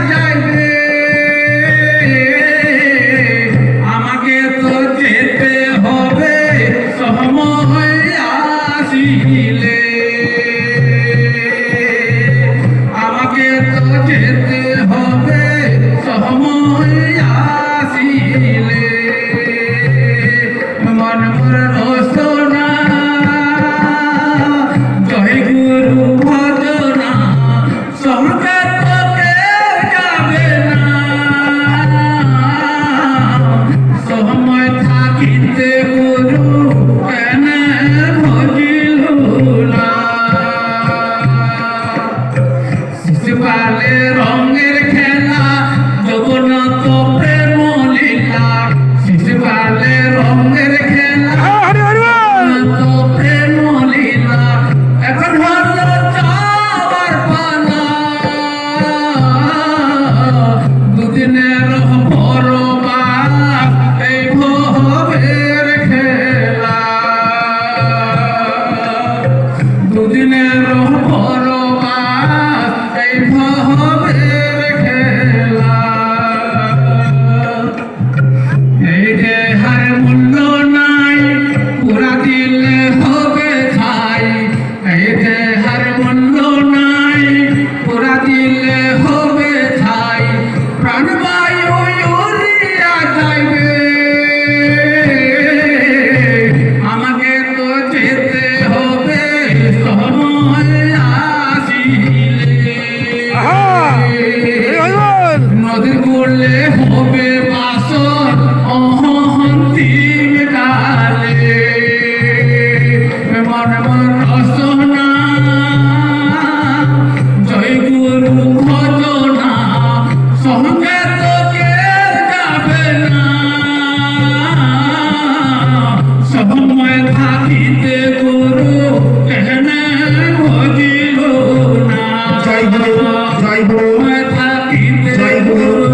যাইবে আমাকে তো যেতে হবে সময় আসিলে আমাকে তো যেতে হবে সময় আসিলে মন মোর রসনা জয় গুরু ভজনা সঙ্গে তোকে যাবে না সময় থাকিতে গুরু কেন ভজিল না শিশুকালে রঙের খেলা যৌবন তো প্রেম লীলা শিশুকালে রঙের খেলা তো প্রেম লীলা এখন হলো যাওয়ার পালা দুদিনের পরবাস এই ভবের খেলা দুদিনের পরবাস এই ভবের খেলা এই দেহার মূল্য নাই পুরা দিলে হবে ছাই এই দেহার মূল্য নাই পুরা দিলে হবে ছাই প্রাণবায়ু উড়িয়া যাইবে আমাকে তো যেতে হবে সময় আসিলে নদীর কূলে হবে বাসর অন্তিম কালে মন মন রসনা জয় গুরু ভজনা সঙ্গে তোকে যাবে না সময় থাকিতে গুরু কেন ভজিল না জয় গুরু, জয় গুরু, সময় থাকিতে জয় গুরু।